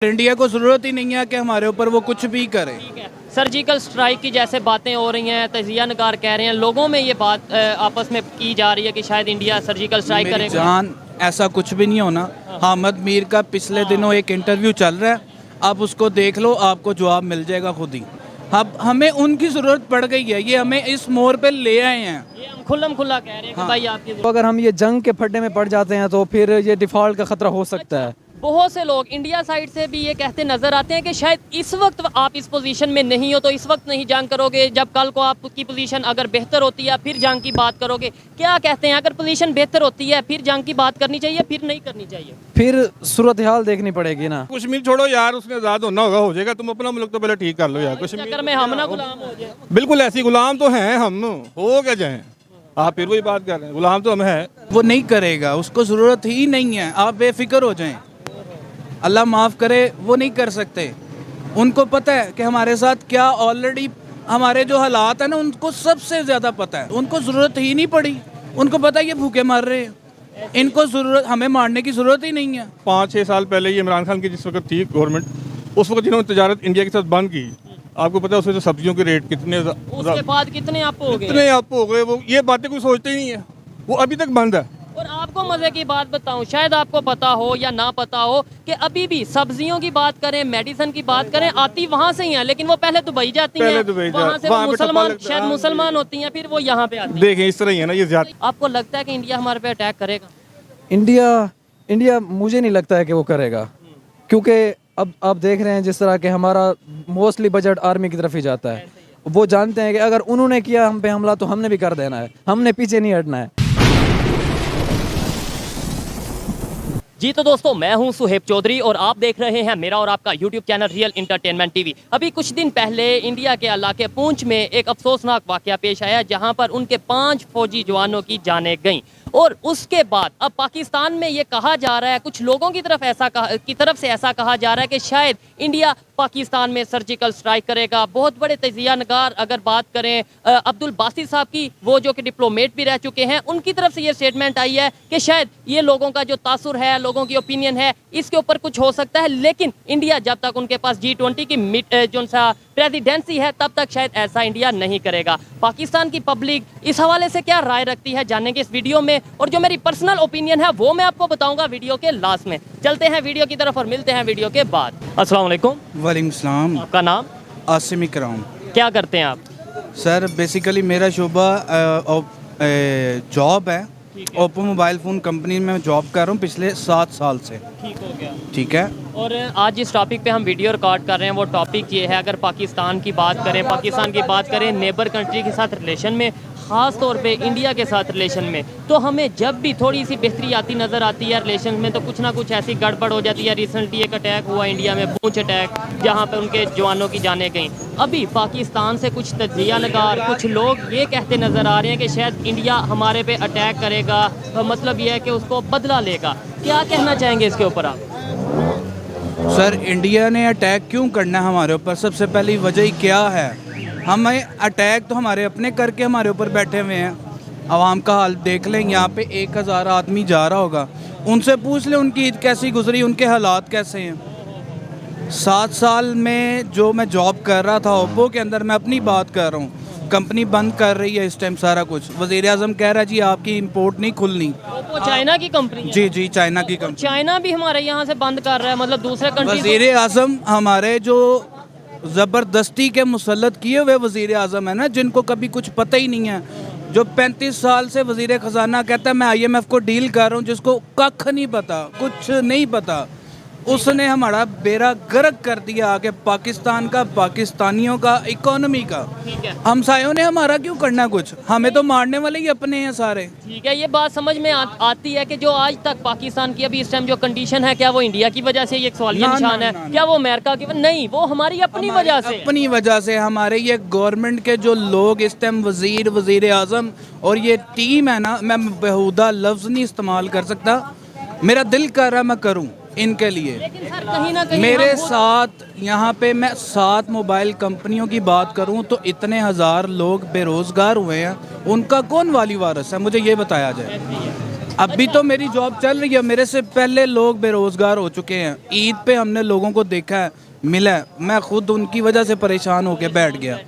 India को ज़रूरत ही नहीं है कि हमारे ऊपर वो कुछ भी करे। ठीक है, सर्जिकल स्ट्राइक की जैसे बातें हो रही हैं, तजिया नगार कह रहे हैं, लोगों में ये बात आपस में की जा रही है कि शायद इंडिया सर्जिकल स्ट्राइक मेरी करेगा। जान, ऐसा कुछ भी नहीं होना। हामिद मीर का पिछले दिनों एक इंटरव्यू चल रहा है, आप उसको देख लो, आपको जवाब मिल जाएगा खुद ही। अब हमें उनकी ज़रूरत पड़ गई है, ये हमें इस मोड़ पे ले आए हैं। ये हम खुल्लम खुल्ला कह रहे हैं कि भाई आपकी तो अगर हम ये जंग के फड्डे में पड़ जाते हैं तो फिर ये डिफ़ॉल्ट का ख़तरा हो सकता है। बहुत से लोग इंडिया साइड से भी ये कहते नजर आते हैं कि शायद इस वक्त आप इस पोजीशन में नहीं हो तो इस वक्त नहीं जंग करोगे, जब कल को आपकी पोजीशन अगर बेहतर होती है फिर जंग की बात करोगे। क्या कहते हैं, अगर पोजीशन बेहतर होती है फिर जंग की बात करनी चाहिए, फिर नहीं करनी चाहिए? फिर सूरत हाल देखनी पड़ेगी ना। कश्मीर छोड़ो यार, उसने आज़ाद होना होगा, हो जाएगा। तुम अपना मुल्क तो पहले ठीक कर लो यार। चक्कर में हम ना गुलाम हो जाए। बिल्कुल ऐसी गुलाम तो हैं हम, हो क्या जाए। आप फिर वही बात कर रहे हैं, गुलाम तो हम हैं। वो नहीं करेगा, उसको ज़रूरत ही नहीं है, आप बेफिक्र हो जाएं। अल्लाह माफ़ करे, वो नहीं कर सकते। उनको पता है कि हमारे साथ क्या ऑलरेडी हमारे जो हालात हैं ना, उनको सबसे ज़्यादा पता है। उनको ज़रूरत ही नहीं पड़ी, उनको पता है ये भूखे मर रहे हैं, इनको ज़रूरत, हमें मारने की ज़रूरत ही नहीं है। 5-6 साल पहले ये इमरान खान की जिस वक्त थी गवर्नमेंट, उस वक्त जिन्होंने तजारत इंडिया के साथ बंद की, आपको पता है उसमें तो सब्जियों के रेट कितने उसके बाद कितने अप हो गए, कितने अप हो गए। वो ये बातें कोई सोचते ही नहीं है, वो अभी तक बंद है। और आपको मजे की बात बताऊं, शायद आपको पता हो या ना पता हो कि अभी भी सब्जियों की बात करें, मेडिसिन की बात करें, आती वहां से ही है, लेकिन वो पहले दुबई जाती हैं, वहां से वो मुसलमान, शायद मुसलमान होती हैं, फिर वो यहाँ पे आती हैं। देखें इस तरह ही है ना ये ज्यादा। आपको लगता है कि इंडिया हमारे पे अटैक करेगा? इंडिया मुझे नहीं लगता है कि वो करेगा, क्योंकि अब आप देख रहे हैं जिस तरह के हमारा मोस्टली बजट आर्मी की तरफ ही जाता है। वो जानते हैं कि अगर उन्होंने किया हम पे हमला तो हमने भी कर देना है, हमने पीछे नहीं हटना है। जी तो दोस्तों, मैं हूं सुहेब चौधरी और आप देख रहे हैं मेरा और आपका YouTube channel real entertainment TV. अभी कुछ दिन पहले इंडिया के इलाके पूंछ में एक अफसोसनाक वाकया पेश आया, जहां पर उनके 5 फौजी जवानों की जानें गईं। और उसके बाद अब पाकिस्तान में ये कहा जा रहा है, कुछ लोगों की तरफ से ऐसा कहा जा रहा है कि शायद इंडिया पाकिस्तान में सर्जिकल स्ट्राइक करेगा। बहुत बड़े तजिया नगार अगर बात करें अब्दुल बासित साहब की, वो जो कि डिप्लोमेट भी रह चुके हैं, उनकी तरफ से ये स्टेटमेंट आई है कि शायद ये लोगों का जो तासुर है, लोगों की ओपिनियन है, इसके ऊपर कुछ हो सकता है। लेकिन इंडिया जब तक उनके पास G20 की जो सा प्रेसिडेंसी है, तब तक शायद ऐसा इंडिया नहीं करेगा। पाकिस्तान की पब्लिक इस हवाले से क्या राय रखती है, जानेंगे इस वीडियो में। और जो मेरी पर्सनल ओपिनियन है वो मैं आपको बताऊंगा वीडियो के लास्ट में। चलते हैं वीडियो की तरफ और मिलते हैं वीडियो के बाद। अस्सलाम वालेकुम। वालेकुम सलाम। आपका नाम? आसिम इकराम। क्या करते हैं आप? सर बेसिकली मेरा शोबा जॉब है, ओप्पो मोबाइल फ़ोन कंपनी में जॉब कर रहा हूँ पिछले 7 साल से। ठीक हो गया। ठीक है। और आज जिस टॉपिक पे हम वीडियो रिकॉर्ड कर रहे हैं वो टॉपिक ये है, अगर पाकिस्तान की बात करें, नेबर कंट्री के साथ रिलेशन में, ख़ास तौर पे इंडिया के साथ रिलेशन में, तो हमें जब भी थोड़ी सी बेहतरी आती नज़र आती है रिलेशन में, तो कुछ ना कुछ ऐसी गड़बड़ हो जाती है। रिसेंटली एक अटैक हुआ इंडिया में, पूंछ अटैक, जहाँ पे उनके जवानों की जानें गईं। अभी पाकिस्तान से कुछ तजिया नगार, कुछ लोग ये कहते नज़र आ रहे हैं कि शायद इंडिया हमारे पे अटैक करेगा, मतलब ये है कि उसको बदला लेगा। क्या कहना चाहेंगे इसके ऊपर आप? सर इंडिया ने अटैक क्यों करना है हमारे ऊपर? सबसे पहली वजह ही क्या है? हमें अटैक तो हमारे अपने करके हमारे ऊपर बैठे हुए हैं। आवाम का हाल देख लें, यहाँ पे 1000 आदमी जा रहा होगा, उनसे पूछ लें उनकी ईद कैसी गुजरी, उनके हालात कैसे हैं। 7 साल में जो मैं जॉब कर रहा था ओप्पो के अंदर, मैं अपनी बात कर रहा हूँ, कंपनी बंद कर रही है इस टाइम सारा कुछ। वज़ीर आज़म कह रहा है जी आपकी इंपोर्ट नहीं खुलनी। वो चाइना की कंपनी है? जी जी, चाइना की कंपनी। चाइना भी हमारे यहाँ से बंद कर रहा है, मतलब दूसरे कंट्री। वज़ीर आज़म हमारे जो ज़बरदस्ती के मुसल्लत किए हुए वज़ीर आज़म है ना, जिनको कभी कुछ पता ही नहीं है, जो 35 साल से वज़ीर ख़जाना कहता है मैं IMF को डील कर रहा हूँ, जिसको कख नहीं पता, कुछ नहीं पता, उसने हमारा बेड़ा गर्क कर दिया आके पाकिस्तान का, पाकिस्तानियों का, इकोनॉमी का। ठीक है। हमसायों ने हमारा क्यों करना कुछ? हमें तो मारने वाले ही अपने हैं सारे। ठीक है, ये बात समझ में आती है कि जो आज तक पाकिस्तान की अभी इस टाइम जो कंडीशन है, क्या वो इंडिया की वजह से? ये एक सवालिया निशान है। क्या वो अमेरिका की? नहीं, वो हमारी अपनी वजह से। अपनी वजह से हमारे ये गवर्नमेंट के जो लोग इस टाइम वज़ीर आज़म और ये टीम है ना, मैं बेहुदा लफ्ज़ नहीं इस्तेमाल कर सकता, मेरा दिल कर रहा मैं करूँ इनके लिए। लेकिन सर कहीं ना कहीं मेरे साथ यहाँ पे मैं 7 मोबाइल कंपनियों की बात करूँ तो इतने 1000 लोग बेरोज़गार हुए हैं, उनका कौन वाली वारिस है? मुझे ये बताया जाए। अभी तो मेरी जॉब चल रही है, मेरे से पहले लोग बेरोजगार हो चुके हैं। ईद पे हमने लोगों को देखा है, मिला है, मैं खुद उनकी वजह से परेशान होकर बैठ गया।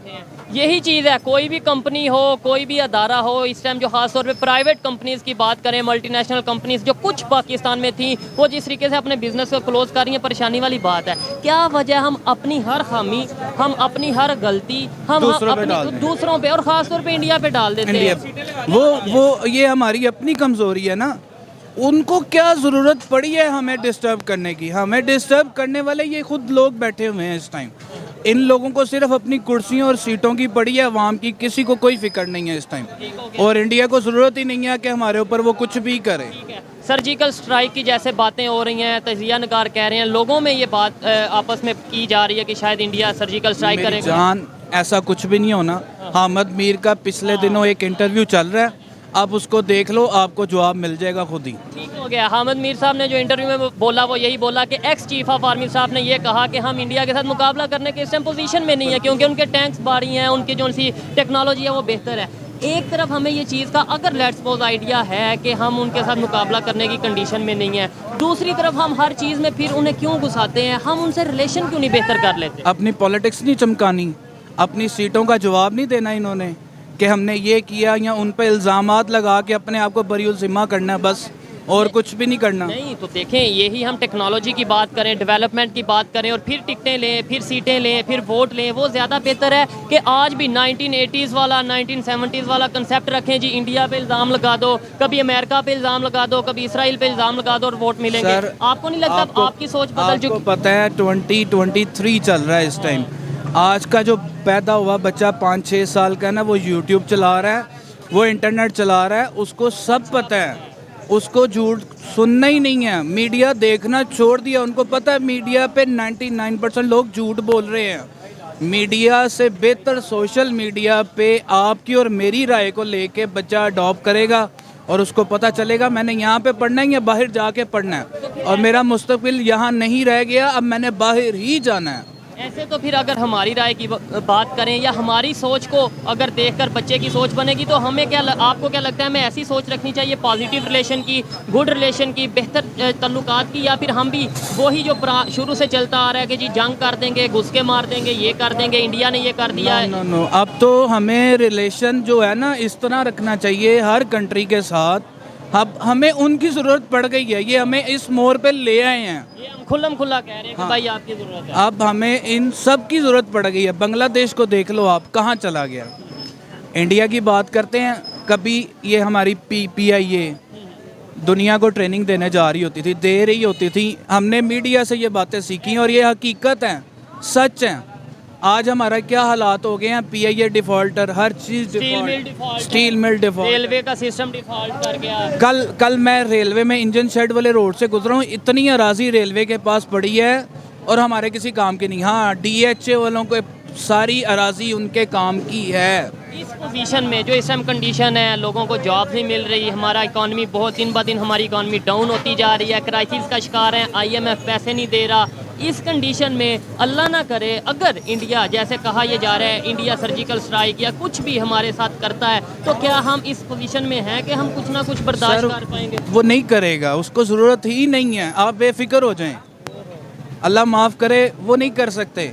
यही चीज़ है, कोई भी कंपनी हो, कोई भी अदारा हो, इस टाइम जो खास तौर पे प्राइवेट कंपनीज की बात करें, मल्टीनेशनल कंपनीज जो कुछ पाकिस्तान में थी, वो जिस तरीके से अपने बिजनेस को क्लोज कर रही हैं, परेशानी वाली बात है। क्या वजह हम अपनी हर खामी, हम अपनी हर गलती हम दूसरों पे और खास तौर पे इंडिया पे डाल देते हैं। वो ये हमारी अपनी कमजोरी है ना। उनको क्या ज़रूरत पड़ी है हमें डिस्टर्ब करने की? हमें डिस्टर्ब करने वाले ये खुद लोग बैठे हुए हैं इस टाइम। इन लोगों को सिर्फ अपनी कुर्सियों और सीटों की पड़ी है, अवाम की किसी को कोई फिक्र नहीं है इस टाइम। और इंडिया को ज़रूरत ही नहीं है कि हमारे ऊपर वो कुछ भी करे। सर्जिकल स्ट्राइक की जैसे बातें हो रही हैं, तजिया नगार कह रहे हैं, लोगों में ये बात आपस में की जा रही है कि शायद इंडिया सर्जिकल स्ट्राइक करेगा। जान, ऐसा कुछ भी नहीं होना। हामिद मीर का पिछले दिनों एक इंटरव्यू चल रहा है, आप उसको देख लो, आपको जवाब मिल जाएगा खुद ही। ठीक हो गया। हामिद मीर साहब ने जो इंटरव्यू में बोला वो यही बोला कि एक्स चीफ ऑफ आर्मी साहब ने ये कहा कि हम इंडिया के साथ मुकाबला करने के इस टाइम पोजीशन में नहीं है, क्योंकि उनके टैंक्स भारी हैं, उनकी जो सी टेक्नोलॉजी है वो बेहतर है। एक तरफ हमें ये चीज़ का अगर लेट्स सपोज आइडिया है कि हम उनके साथ मुकाबला करने की कंडीशन में नहीं है, दूसरी तरफ हम हर चीज़ में फिर उन्हें क्यों घुसाते हैं? हम उनसे रिलेशन क्यों नहीं बेहतर कर लेते? अपनी पॉलिटिक्स नहीं चमकानी, अपनी सीटों का जवाब नहीं देना इन्होंने कि हमने ये किया, या उन पर इल्ज़ामात लगा के अपने आप को बरीउल ज़िम्मा करना है, बस और कुछ भी नहीं करना। नहीं तो देखें, यही हम टेक्नोलॉजी की बात करें, डेवलपमेंट की बात करें और फिर टिकटें लें, फिर सीटें लें, फिर वोट लें, वो ज़्यादा बेहतर है कि आज भी 1980s वाला 1970s वाला कंसेप्ट रखें जी। इंडिया पे इल्ज़ाम लगा दो, कभी अमेरिका पे इल्ज़ाम लगा दो, कभी इसराइल पे इल्ज़ाम लगा दो और वोट मिलेंगे। आपको नहीं लगता आपकी सोच बदल चुकी? आपको पता है 2023 चल रहा है इस टाइम। आज का जो पैदा हुआ बच्चा 5-6 साल का ना, वो यूट्यूब चला रहा है, वो इंटरनेट चला रहा है, उसको सब पता है, उसको झूठ सुनना ही नहीं है। मीडिया देखना छोड़ दिया, उनको पता है मीडिया पे 99% लोग झूठ बोल रहे हैं। मीडिया से बेहतर सोशल मीडिया पे आपकी और मेरी राय को लेके बच्चा अडॉप्ट करेगा और उसको पता चलेगा मैंने यहाँ पे पढ़ना है या बाहर जाके पढ़ना है, और मेरा मुस्तकबिल यहाँ नहीं रह गया, अब मैंने बाहर ही जाना है। ऐसे तो फिर अगर हमारी राय की बात करें या हमारी सोच को अगर देखकर बच्चे की सोच बनेगी, तो हमें आपको क्या लगता है हमें ऐसी सोच रखनी चाहिए पॉजिटिव रिलेशन की, गुड रिलेशन की, बेहतर तल्लुकात की, या फिर हम भी वही जो शुरू से चलता आ रहा है कि जी जंग कर देंगे, घुस के मार देंगे, ये कर देंगे, इंडिया ने ये कर दिया है? नो, अब तो हमें रिलेशन जो है ना इस तरह रखना चाहिए हर कंट्री के साथ। अब हमें उनकी ज़रूरत पड़ गई है, ये हमें इस मोड़ पे ले आए हैं, ये हम खुल्लम खुल्ला कह रहे हैं कि भाई आपकी ज़रूरत है। अब हमें इन सब की ज़रूरत पड़ गई है। बांग्लादेश को देख लो आप, कहाँ चला गया। इंडिया की बात करते हैं, कभी ये हमारी PIA दुनिया को ट्रेनिंग देने जा रही होती थी, दे रही होती थी, हमने मीडिया से ये बातें सीखी और ये हकीकत हैं, सच हैं। आज हमारा क्या हालात हो गए हैं, PIA डिफॉल्टर, हर चीज़ default, steel mill default, railway का सिस्टम डिफॉल्ट कर गया। कल मैं रेलवे में इंजन शेड वाले रोड से गुजरा हूँ, इतनी अराजी रेलवे के पास पड़ी है और हमारे किसी काम की नहीं। हाँ, DHA वालों को सारी अराजी उनके काम की है। इस पोजीशन में जो इस टाइम कंडीशन है, लोगों को जॉब नहीं मिल रही, हमारा इकॉनमी बहुत दिन ब दिन हमारी इकॉनमी डाउन होती जा रही है, क्राइसिस का शिकार है, IMF पैसे नहीं दे रहा। इस कंडीशन में अल्लाह ना करे अगर इंडिया, जैसे कहा यह जा रहा है, इंडिया सर्जिकल स्ट्राइक या कुछ भी हमारे साथ करता है, तो क्या हम इस पोजीशन में हैं कि हम कुछ ना कुछ बर्दाश्त कर पाएंगे? वो नहीं करेगा, उसको ज़रूरत ही नहीं है, आप बेफिक्र हो जाएं। अल्लाह माफ़ करे, वो नहीं कर सकते।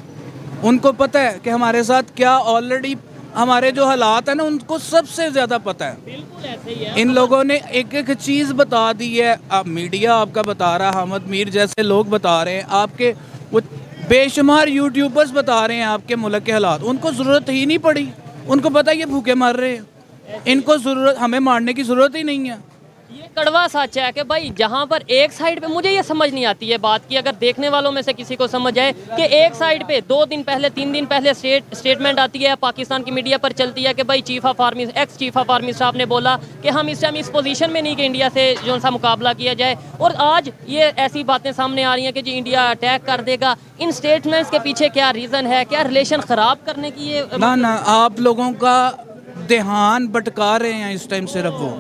उनको पता है कि हमारे साथ क्या ऑलरेडी हमारे जो हालात है ना, उनको सबसे ज़्यादा पता है। बिल्कुल ऐसे ही है। इन लोगों ने एक एक चीज़ बता दी है। अब मीडिया आपका बता रहा, हामिद मीर जैसे लोग बता रहे हैं, आपके वो बेशुमार यूट्यूबर्स बता रहे हैं आपके मुल्क के हालात, उनको ज़रूरत ही नहीं पड़ी। उनको पता है ये भूखे मर रहे हैं, इनको ज़रूरत, हमें मारने की ज़रूरत ही नहीं है। ये कड़वा सच है कि भाई जहाँ पर एक साइड पे, मुझे ये समझ नहीं आती है बात की, अगर देखने वालों में से किसी को समझ आए कि एक साइड पे 2 दिन पहले 3 दिन पहले स्टेटमेंट आती है, पाकिस्तान की मीडिया पर चलती है कि भाई एक्स चीफ ऑफ आर्मी साहब ने बोला कि हम इस टाइम इस पोजीशन में नहीं कि इंडिया से जो सा मुकाबला किया जाए, और आज ये ऐसी बातें सामने आ रही हैं कि जी इंडिया अटैक कर देगा। इन स्टेटमेंट्स के पीछे क्या रीज़न है? क्या रिलेशन ख़राब करने की ये? ना, आप लोगों का ध्यान भटका रहे हैं इस टाइम सिर्फ वो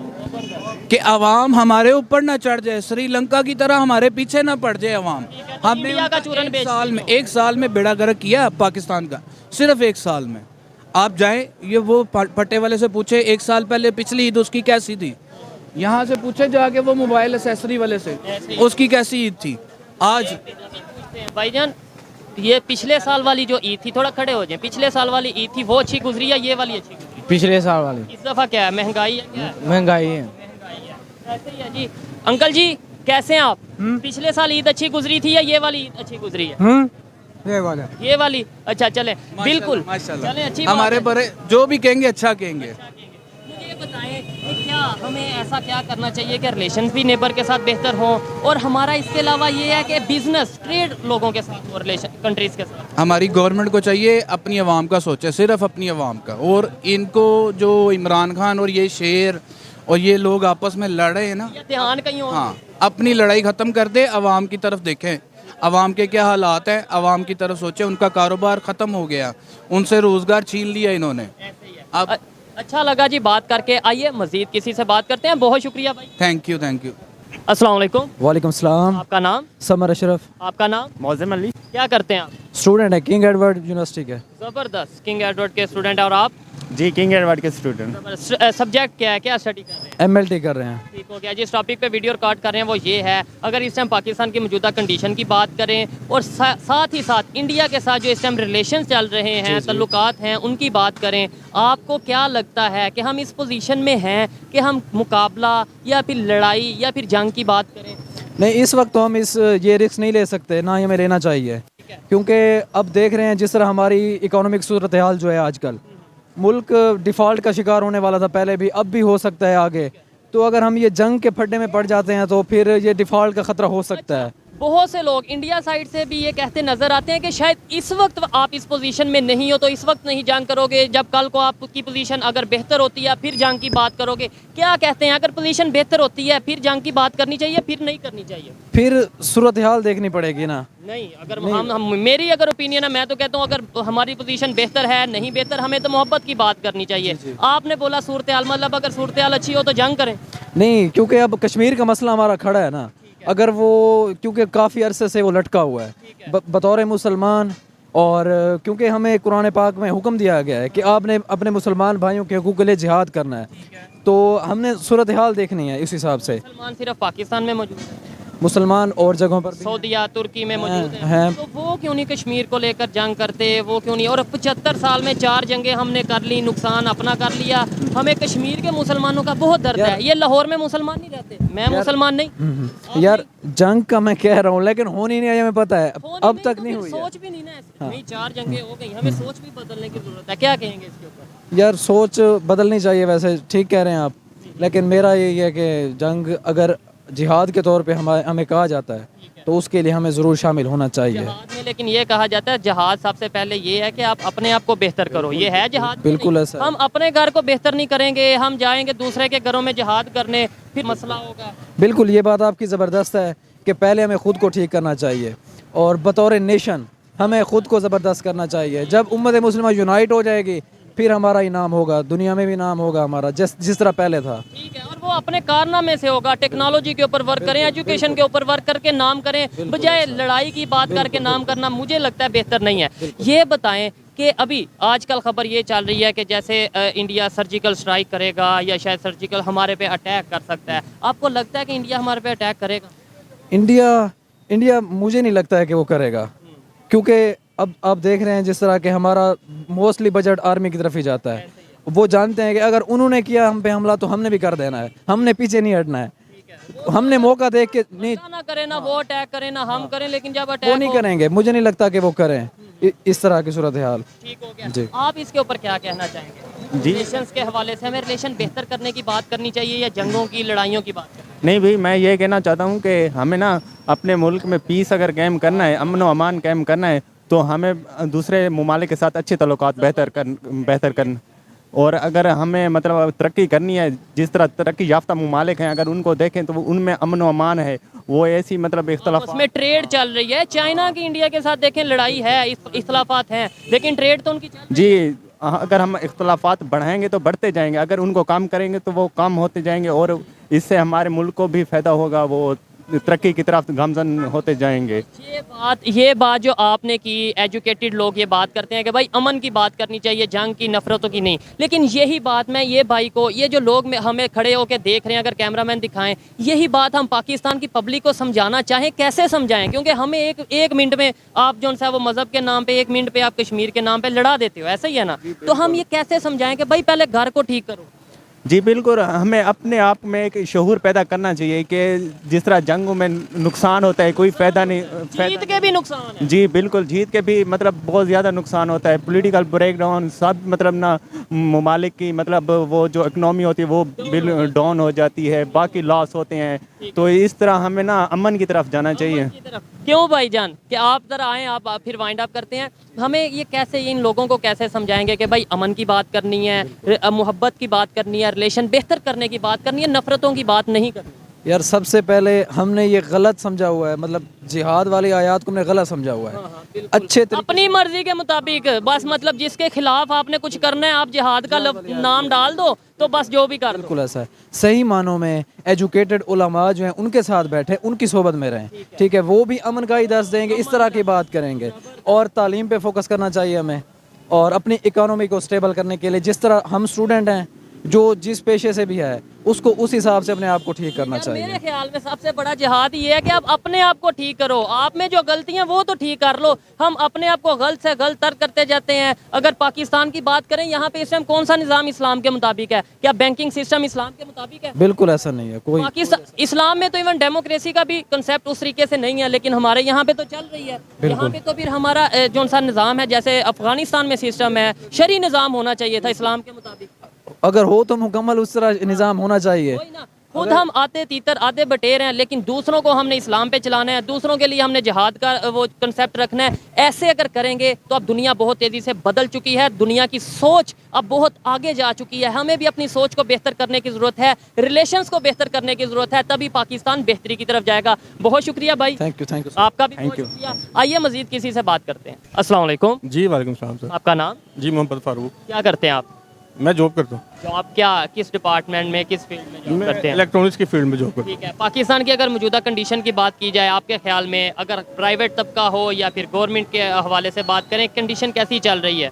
कि अवाम हमारे ऊपर ना चढ़ जाए, श्रीलंका की तरह हमारे पीछे ना पड़ जाए अवाम। हमने एक साल में बेड़ा गर्क किया पाकिस्तान का, सिर्फ 1 साल में। आप जाएं, ये वो पट्टे वाले से पूछे 1 साल पहले पिछली ईद उसकी कैसी थी, यहाँ से पूछे जाके वो मोबाइल एसेसरी वाले से, उसकी कैसी ईद थी आज। पूछते हैं भाईजान, ये पिछले साल वाली जो ईद थी, थोड़ा खड़े हो जाए, पिछले साल वाली ईद थी वो अच्छी गुजरी या ये वाली अच्छी गुजरी? पिछले साल वाली इस दफ़ा क्या है, महंगाई है क्या है? महंगाई है। महंगाई है, ऐसे ही है जी। अंकल जी कैसे हैं आप? पिछले साल ईद अच्छी गुजरी थी या ये वाली ईद अच्छी गुजरी है? ये वाली अच्छा, चले बिल्कुल माशाल्लाह, चले, अच्छी बात हमारे है। पर जो भी कहेंगे अच्छा कहेंगे। मुझे ये बताएं कि क्या हमें ऐसा क्या करना चाहिए कि रिलेशन भी नेबर के साथ बेहतर हो, और हमारा इसके अलावा ये है कि बिजनेस ट्रेड लोगों के साथ हो, रिलेशन कंट्रीज के साथ। हमारी गवर्नमेंट को चाहिए अपनी आवाम का सोचे, सिर्फ अपनी आवाम का। और इनको जो इमरान खान और ये शेर और ये लोग आपस में लड़ रहे हैं ना, या ध्यान कहीं और। हाँ, अपनी लड़ाई ख़त्म कर दे, आवाम की तरफ देखें, आवाम के क्या हालात हैं, आवाम की तरफ सोचें। उनका कारोबार ख़त्म हो गया, उनसे रोज़गार छीन लिया इन्होंने। ऐसे ही है। अब अच्छा लगा जी बात करके, आइए मजीद किसी से बात करते हैं। बहुत शुक्रिया भाई। Thank you, thank you. अस्सलाम वालेकुम। वालेकुम सलाम। आपका नाम? समर अशरफ। आपका नाम? मौज़म अली। क्या करते हैं आप? स्टूडेंट है किंग एडवर्ड यूनिवर्सिटी के। जबरदस्त, किंग एडवर्ड के स्टूडेंट है। और आप? जी किंग एडवर्ड के स्टूडेंट। सब्जेक्ट क्या है, क्या स्टडी कर रहे हैं? एमएलटी कर रहे हैं। ठीक हो गया। जिस टॉपिक पे वीडियो रिकॉर्ड कर रहे हैं वो ये है, अगर इस टाइम पाकिस्तान की मौजूदा कंडीशन की बात करें और साथ ही साथ इंडिया के साथ जो इस टाइम रिलेशन चल रहे हैं, तल्लुकात हैं, उनकी बात करें, आपको क्या लगता है कि हम इस पोजीशन में हैं कि हम मुकाबला या फिर लड़ाई या फिर जंग की बात करें? नहीं, इस वक्त तो हम ये रिस्क नहीं ले सकते, ना ही हमें लेना चाहिए, क्योंकि अब देख रहे हैं जिस तरह हमारी इकोनॉमिक सूरत हाल जो है आजकल, मुल्क डिफ़ॉल्ट का शिकार होने वाला था पहले भी, अब भी हो सकता है आगे। तो अगर हम ये जंग के फड्डे में पड़ जाते हैं तो फिर ये डिफ़ॉल्ट का ख़तरा हो सकता है। बहुत से लोग इंडिया साइड से भी ये कहते नजर आते हैं कि शायद इस वक्त आप इस पोजीशन में नहीं हो तो इस वक्त नहीं जंग करोगे, जब कल को आपकी पोजीशन अगर बेहतर होती है फिर जंग की बात करोगे। क्या कहते हैं, अगर पोजीशन बेहतर होती है फिर जंग की बात करनी चाहिए, फिर नहीं करनी चाहिए? फिर सूरत हाल देखनी पड़ेगी ना। नहीं, अगर हम मेरी अगर ओपिनियन है, मैं तो कहता हूँ अगर हमारी पोजीशन बेहतर है, नहीं बेहतर, हमें तो मोहब्बत की बात करनी चाहिए। आपने बोला सूरत हाल, मतलब अगर सूरत हाल अच्छी हो तो जंग करें? नहीं, क्योंकि अब कश्मीर का मसला हमारा खड़ा है ना, अगर वो क्योंकि काफ़ी अरसे से वो लटका हुआ है बतौर मुसलमान, और क्योंकि हमें कुरान पाक में हुक्म दिया गया है कि आपने अपने मुसलमान भाइयों के हकूक़ के लिए जिहाद करना है, तो हमने सूरत हाल देखनी है इस हिसाब से। मुसलमान सिर्फ पाकिस्तान में मौजूद है? मुसलमान और जगहों पर भी सऊदीया, तुर्की में मौजूद हैं। हैं, तो वो क्यों नहीं कश्मीर को लेकर जंग करते? वो क्यों नहीं? और 75 साल में 4 जंगें हमने कर ली, नुकसान अपना कर लिया, हमें कश्मीर के मुसलमानों का बहुत दर्द है। ये लाहौर में मुसलमान नहीं रहते, मैं मुसलमान नहीं। यार जंग का मैं कह रहा हूँ, लेकिन होनी नहीं है, हमें पता है, अब तक नहीं हुई है। सोच भी नहीं ना ऐसे। नहीं, 4 जंगें हो गई, हमें सोच भी बदलने की जरूरत है। क्या कहेंगे इसके ऊपर? यार सोच बदलनी चाहिए, वैसे ठीक कह रहे हैं आप, लेकिन मेरा यही है कि जंग अगर जिहाद के तौर पे हमें कहा जाता है तो उसके लिए हमें ज़रूर शामिल होना चाहिए। जहाद में लेकिन ये कहा जाता है जहाद सबसे पहले ये है कि आप अपने आप को बेहतर करो, ये है जहाद? बिल्कुल ऐसा। हम अपने घर को बेहतर नहीं करेंगे, हम जाएंगे दूसरे के घरों में जहाद करने, फिर मसला होगा। बिल्कुल, ये बात आपकी ज़बरदस्त है कि पहले हमें ख़ुद को ठीक करना चाहिए, और बतौर नेशन हमें ख़ुद को ज़बरदस्त करना चाहिए। जब उम्मत मुस्लिमा यूनाइट हो जाएगी फिर हमारा ही नाम होगा, दुनिया में भी नाम होगा हमारा, जिस तरह पहले था। ठीक है, और वो अपने कारनामे से होगा। टेक्नोलॉजी के ऊपर वर्क करें, एजुकेशन के ऊपर वर्क करके नाम करें, बजाय लड़ाई की बात करके नाम करना मुझे लगता है बेहतर नहीं है। ये बताएं कि अभी आजकल खबर ये चल रही है कि जैसे इंडिया सर्जिकल स्ट्राइक करेगा या शायद सर्जिकल हमारे पे अटैक कर सकता है। आपको लगता है कि इंडिया हमारे पे अटैक करेगा? इंडिया मुझे नहीं लगता है कि वो करेगा, क्योंकि अब आप देख रहे हैं जिस तरह के हमारा मोस्टली बजट आर्मी की तरफ ही जाता है। वो जानते हैं कि अगर उन्होंने किया हम पे हमला तो हमने भी कर देना है, हमने पीछे नहीं हटना है। हमने मौका देख के नहीं ना करें, ना वो अटैक करें, ना हम करें, लेकिन जब अटैक वो नहीं करेंगे, मुझे नहीं लगता कि वो करें इस तरह की सूरत हाल। ठीक हो गया जी। आप इसके ऊपर क्या कहना चाहेंगे? रिलेशंस के हवाले से हमें रिलेशन बेहतर करने की बात करनी चाहिए या जंगों की, लड़ाइयों की बात करनी? नहीं भाई, मैं ये कहना चाहता हूँ कि हमें ना अपने मुल्क में पीस अगर कायम करना है, अमन व अमान कायम करना है, तो हमें दूसरे ममालिक के साथ अच्छे तल्लुकात बेहतर करना। और अगर हमें मतलब तरक्की करनी है, जिस तरह तरक्की याफ्ता ममालिक हैं अगर उनको देखें तो उनमें अमन व अमान है, वो ऐसी मतलब इख्तलाफ, उसमें ट्रेड चल रही है। चाइना की इंडिया के साथ देखें लड़ाई है, इख्तलाफात हैं, लेकिन ट्रेड तो उनकी चल रही है। जी, अगर हम इख्तलाफात बढ़ाएंगे तो बढ़ते जाएंगे, अगर उनको काम करेंगे तो वो काम होते जाएंगे, और इससे हमारे मुल्क को भी फ़ायदा होगा, वो तरक्की की तरफ गामजन होते जाएंगे। ये बात जो आपने की, एजुकेटेड लोग ये बात करते हैं कि भाई अमन की बात करनी चाहिए, जंग की, नफरतों की नहीं। लेकिन यही बात मैं ये भाई को, ये जो लोग हमें खड़े होकर देख रहे हैं, अगर कैमरामैन दिखाएं, यही बात हम पाकिस्तान की पब्लिक को समझाना चाहें, कैसे समझाएं? क्योंकि हमें एक मिनट में आप जो सा वो मज़हब के नाम पे, 1 मिनट पे आप कश्मीर के नाम पे लड़ा देते हो, ऐसा ही है ना? तो हम ये कैसे समझाएं कि भाई पहले घर को ठीक करो? जी बिल्कुल, हमें अपने आप में एक शऊर पैदा करना चाहिए कि जिस तरह जंगों में नुकसान होता है, कोई फ़ायदा नहीं, जीत के भी नुकसान है। जी बिल्कुल, जीत के भी मतलब बहुत ज़्यादा नुकसान होता है, पॉलिटिकल ब्रेकडाउन सब, मतलब ना ममालिक की मतलब वो जो इकनॉमी होती है वो डाउन हो जाती है, बाकी लॉस होते हैं। तो इस तरह हमें ना अमन की तरफ जाना चाहिए। क्यों भाईजान कि आप जरा आए, आप फिर वाइंड अप करते हैं। हमें ये कैसे, इन लोगों को कैसे समझाएंगे कि भाई अमन की बात करनी है, मोहब्बत की बात करनी है, रिलेशन बेहतर करने की बात करनी है, नफरतों की बात नहीं करनी? यार सबसे पहले हमने ये गलत समझा हुआ है, मतलब जिहाद वाली आयत को हमने गलत समझा हुआ है। अच्छे अपनी मर्जी के मुताबिक बस, मतलब जिसके खिलाफ आपने कुछ करना है आप जिहाद का नाम डाल दो, तो बस जो भी कर दो। बिल्कुल ऐसा है। सही मानों में एजुकेटेड उलमा जो हैं उनके साथ बैठे, उनकी सोबत में रहें, ठीक है? वो भी अमन का ही दर्स देंगे, इस तरह की बात करेंगे। और तालीम पे फोकस करना चाहिए हमें, और अपनी इकोनॉमी को स्टेबल करने के लिए जिस तरह हम स्टूडेंट हैं, जो जिस पेशे से भी है, उसको उस हिसाब से अपने आप को ठीक करना चाहिए। मेरे ख्याल में सबसे बड़ा जिहाद ये है कि आप अपने आप को ठीक करो। आप में जो गलतियां वो तो ठीक कर लो। हम अपने आप को गलत से गलत तर करते जाते हैं। अगर पाकिस्तान की बात करें, यहाँ पे इस टाइम कौन सा निज़ाम इस्लाम के मुताबिक है? क्या बैंकिंग सिस्टम इस्लाम के मुताबिक है? बिल्कुल ऐसा नहीं है कोई। पाकिस्तान, इस्लाम में तो इवन डेमोक्रेसी का भी कंसेप्ट उस तरीके से नहीं है, लेकिन हमारे यहाँ पे तो चल रही है। यहाँ पे तो फिर हमारा जो सा निज़ाम है, जैसे अफगानिस्तान में सिस्टम है, शरी निज़ाम होना चाहिए था इस्लाम के मुताबिक। अगर हो तो मुकम्मल उस तरह निज़ाम होना चाहिए। खुद हम आते तीतर आधे बटेर हैं, लेकिन दूसरों को हमने इस्लाम पे चलाना है, दूसरों के लिए हमने जिहाद का वो कंसेप्ट रखना है। ऐसे अगर करेंगे तो अब दुनिया बहुत तेज़ी से बदल चुकी है, दुनिया की सोच अब बहुत आगे जा चुकी है। हमें भी अपनी सोच को बेहतर करने की ज़रूरत है, रिलेशंस को बेहतर करने की ज़रूरत है, तभी पाकिस्तान बेहतरी की तरफ जाएगा। बहुत शुक्रिया भाई, थैंक यू आपका भी बहुत शुक्रिया। आइए मज़ीद किसी से बात करते हैं। अस्सलाम वालेकुम। जी वालेकुम सलाम सर। आपका नाम? जी मोहम्मद फारूक। क्या करते हैं आप? मैं जॉब करता हूँ। जॉब क्या, किस डिपार्टमेंट में, किस फील्ड में जॉब करते हैं? इलेक्ट्रॉनिक्स की फील्ड में जॉब करता हूँ। ठीक है। पाकिस्तान की अगर मौजूदा कंडीशन की बात की जाए, आपके ख्याल में अगर प्राइवेट तबका हो या फिर गवर्नमेंट के हवाले से बात करें, कंडीशन कैसी चल रही है?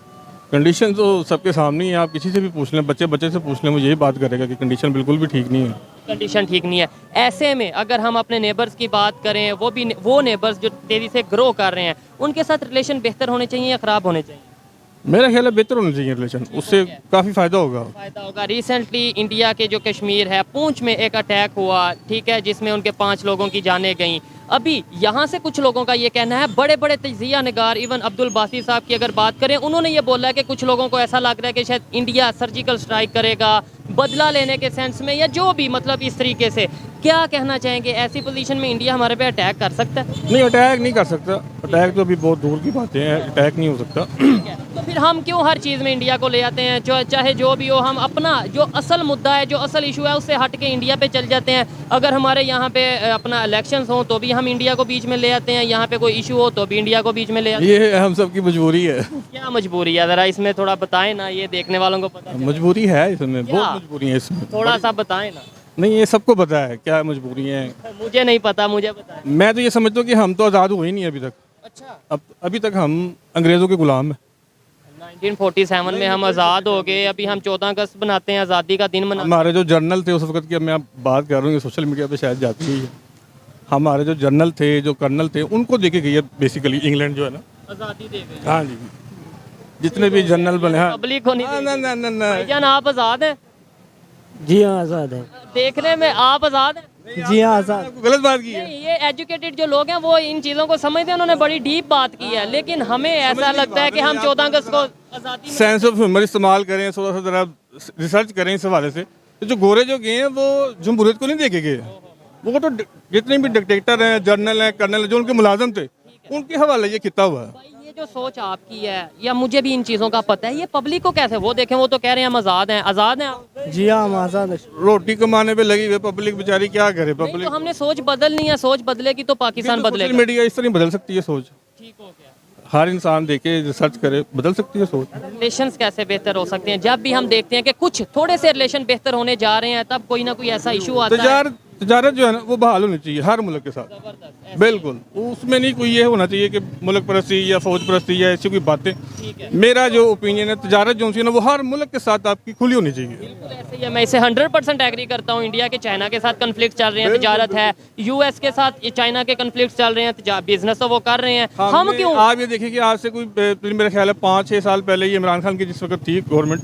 कंडीशन तो सबके सामने ही है, आप किसी से भी पूछ लें, बच्चे से पूछ लें, मुझे यही बात करेगा कि कंडीशन बिल्कुल भी ठीक नहीं है। कंडीशन ठीक नहीं है। ऐसे में अगर हम अपने नेबर्स की बात करें, वो नेबर्स जो तेज़ी से ग्रो कर रहे हैं, उनके साथ रिलेशन बेहतर होने चाहिए या ख़राब होने चाहिए? मेरा ख्याल है बेहतर होना चाहिए रिलेशन, उससे काफ़ी फ़ायदा होगा। फायदा होगा। रिसेंटली इंडिया के जो कश्मीर है, पूंछ में एक अटैक हुआ, ठीक है, जिसमें उनके 5 लोगों की जानें गईं। अभी यहाँ से कुछ लोगों का ये कहना है, बड़े बड़े तजिया निगार, इवन अब्दुल बासी साहब की अगर बात करें, उन्होंने ये बोला है कि कुछ लोगों को ऐसा लग रहा है कि शायद इंडिया सर्जिकल स्ट्राइक करेगा, बदला लेने के सेंस में, या जो भी मतलब इस तरीके से। क्या कहना चाहेंगे, ऐसी पोजीशन में इंडिया हमारे पे अटैक कर सकता है? नहीं, अटैक नहीं कर सकता, अटैक तो अभी बहुत दूर की बातें हैं, अटैक नहीं हो सकता। तो फिर हम क्यों हर चीज़ में इंडिया को ले आते हैं? चाहे जो भी हो, हम अपना जो असल मुद्दा है, जो असल इशू है, उससे हट के इंडिया पे चल जाते हैं। अगर हमारे यहाँ पे अपना इलेक्शंस हो तो भी हम इंडिया को बीच में ले आते हैं, यहाँ पे कोई इशू हो तो भी इंडिया को बीच में ले आते हैं। ये हम सबकी मजबूरी है। क्या मजबूरी है, ज़रा इसमें थोड़ा बताएं ना, ये देखने वालों को पता चले। मजबूरी है इसमें, क्या? बहुत मजबूरी है इसमें, थोड़ा सा बताएं ना। नहीं ये सबको पता है क्या मजबूरी है। मुझे नहीं पता, मुझे बताएं। मैं तो ये समझता हूँ कि हम तो आज़ाद हुए ही नहीं अभी तक। अच्छा, अब अभी तक हम अंग्रेज़ों के गुलाम हैं। 1947 में हम आज़ाद हो गए, अभी हम 14 अगस्त बनाते हैं, आज़ादी का दिन मनाते हमारे जो जर्नल थे उस वक्त की, अब मैं बात कर रहा हूँ, सोशल मीडिया पे शायद जाती ही है, हमारे जो जर्नल थे, जो कर्नल थे, उनको देके गई है बेसिकली इंग्लैंड जो है ना, हैं। आज़ादी दे गए हाँ जी, जितने भी जनरल बने हैं। पब्लिक को नहीं हाँ, दे ना गए। ना ना भाईजान आप आज़ाद हैं? जी हाँ आज़ाद है। देखने में आप आज़ाद हैं? जी हाँ आज़ाद। आपको गलत बात की है। नहीं, ये एजुकेटेड जो लोग हैं वो इन चीज़ों को समझते हैं, उन्होंने बड़ी डीप बात की है, लेकिन हमें ऐसा लगता है कि हम 14 अगस्त को आज़ादी में- सेंस ऑफ ह्यूमर इस्तेमाल करें, थोड़ा सा जरा रिसर्च करें इस हवाले से। तो जो गोरे जो गए हैं वो जमहूरियत को नहीं देके गए, वो तो जितने भी डिक्टेटर हैं, जनरल हैं, कर्नल हैं, जो उनके मुलाजम थे, उनके हवाले ये किया हुआ है। भाई ये जो सोच आपकी है, या मुझे भी इन चीज़ों का पता है, ये पब्लिक को कैसे, वो देखें, वो तो कह रहे हैं हम आज़ाद हैं। आज़ाद हैं आप? जी हाँ हम आज़ाद है। रोटी कमाने पे लगी हुई पब्लिक बेचारी क्या करे। नहीं, पब्लिक तो हमने सोच बदलनी है, सोच बदलेगी तो पाकिस्तान सोशल बदलेगा। मीडिया इस तरह बदल सकती है सोच, ठीक हो गया। हर इंसान देखे रिसर्च करे, बदल सकती है सोच। रिलेशंस कैसे बेहतर हो सकते हैं? जब भी हम देखते हैं कि कुछ थोड़े से रिलेशन बेहतर होने जा रहे हैं, तब कोई ना कोई ऐसा इशू आता है। तजारत जो है ना वो बहाल होनी चाहिए हर मुल्क के साथ, बिल्कुल। उसमें नहीं कोई ये होना चाहिए कि मुल्क परस्ती या फौज परस्ती या ऐसी कोई बातें। मेरा जो ओपिनियन है, तजारत जो है ना वो हर मुल्क के साथ आपकी खुली होनी चाहिए। बिल्कुल ऐसे ही है, मैं इसे 100% एग्री करता हूँ। इंडिया के चाइना के साथ कन्फ्लिक्ट चल रहे हैं, तजारत है, यूएस के साथ चाइना के कन्फ्लिक्ट चल रहे हैं, बिजनेस तो वो कर रहे हैं, हम क्यों? आप ये देखिए कि आज से कोई मेरा ख्याल है 5-6 साल पहले ये इमरान खान की जिस वक्त थी गवर्नमेंट,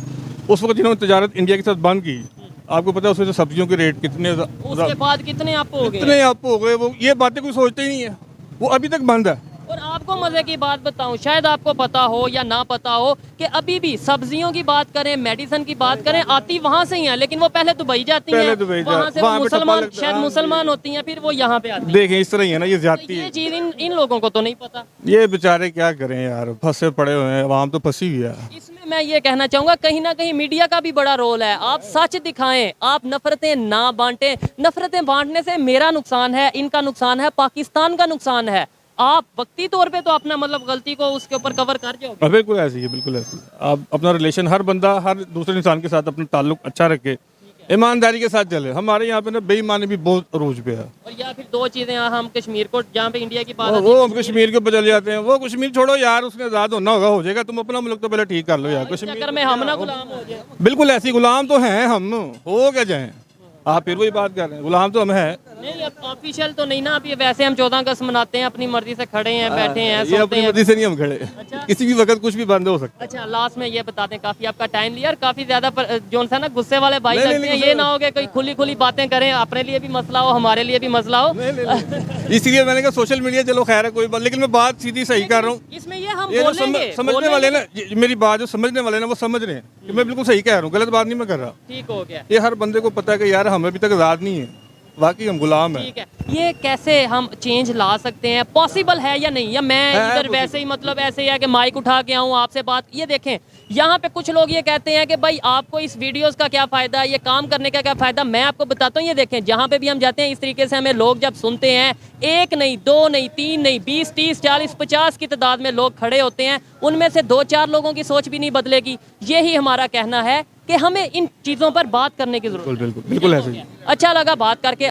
उस वक्त जिन्होंने तजारत इंडिया के साथ बंद की, आपको पता है उसमें सब्जियों के रेट कितने उसके बाद कितने अप हो गए? कितने अप हो गए, वो ये बातें कोई सोचते ही नहीं है, वो अभी तक बंद है। और आपको मजे की बात बताऊं, शायद आपको पता हो या ना पता हो कि अभी भी सब्जियों की बात करें, मेडिसिन की बात करें, आती वहां से ही है, लेकिन वो पहले दुबई जाती हैं, वहां से वो मुसलमान, शायद मुसलमान होती हैं, फिर वो यहाँ पे आती हैं। देखें इस तरह ही है ना, ये ज्यादती ये है। चीज इन लोगों को तो नहीं पता। ये बेचारे क्या करें यार, फंसे पड़े हुए हैं, आवाम तो फंसी हुई है। इसमें मैं ये कहना चाहूंगा कहीं ना कहीं मीडिया का भी बड़ा रोल है। आप सच दिखाएं, आप नफरतें ना बांटें। नफरतें बांटने से मेरा नुकसान है, इनका नुकसान है, पाकिस्तान का नुकसान है। आप वक्ती तौर पे तो अपना मतलब गलती को उसके ऊपर कवर कर जाओगे। बिल्कुल ऐसी है, बिल्कुल ऐसी। आप अपना रिलेशन, हर बंदा हर दूसरे इंसान के साथ अपना ताल्लुक अच्छा रखे, ईमानदारी के साथ चले। हमारे यहाँ पे ना बेईमानी भी बहुत अरूज पे है। और या फिर दो चीजें, हम कश्मीर को, जहाँ पे इंडिया की बात वो हम कश्मीर के ऊपर चले जाते हैं। वो कश्मीर छोड़ो यार, उसने आज़ाद होना होगा, हो जाएगा। तुम अपना मुल्क तो पहले ठीक कर लो यार। कश्मीर चक्कर में हम ना गुलाम हो जाए। बिल्कुल ऐसी गुलाम तो हैं हम, हो क्या जाए। आप फिर वही बात कर रहे हैं, गुलाम तो हम हैं नहीं। अब ऑफिशियल तो नहीं ना, अब ये वैसे हम 14 अगस्त मनाते हैं, अपनी मर्जी से खड़े हैं, बैठे हैं, ये सोते अपनी हैं। मर्जी से नहीं हम खड़े, किसी भी वक्त कुछ भी बंद हो सकता है। अच्छा, लास्ट में ये बताते हैं, काफी आपका टाइम लिया और काफी ज्यादा जो है ना गुस्से वाले भाई नहीं, लगते हैं। नहीं, ये ना हो कि कोई खुली खुली बातें करें, अपने लिए भी मसला हो, हमारे लिए भी मसला हो। इसलिए मैंने कहा सोशल मीडिया चलो खैर है कोई बात, लेकिन मैं बात सीधी सही कर रहा हूँ। इसमें ये हम ये जो बोलेंगे, समझने वाले ना, मेरी बात जो समझने वाले ना वो समझ रहे हैं कि मैं बिल्कुल सही कह रहा हूँ, गलत बात नहीं मैं कर रहा। ठीक हो गया। ये हर बंदे को पता है कि यार हम अभी तक आज़ाद नहीं है, वाकई हम गुलाम हैं। ठीक है, ये कैसे हम चेंज ला सकते हैं? पॉसिबल है या नहीं? या मैं इधर वैसे ही मतलब ऐसे ही है कि माइक उठा के आऊँ आपसे बात। ये देखें, यहाँ पे कुछ लोग ये कहते हैं कि भाई आपको इस वीडियोस का क्या फ़ायदा, ये काम करने का क्या फ़ायदा। मैं आपको बताता हूँ, ये देखें, जहाँ पे भी हम जाते हैं इस तरीके से हमें लोग जब सुनते हैं, 1 नहीं, 2 नहीं, 3 नहीं, 20, 30, 40, 50 की तादाद में लोग खड़े होते हैं, उनमें से 2-4 लोगों की सोच भी नहीं बदलेगी। यही हमारा कहना है कि हमें इन चीज़ों पर बात करने की जरूरत है। बिल्कुल ऐसे ही। अच्छा लगा बात करके।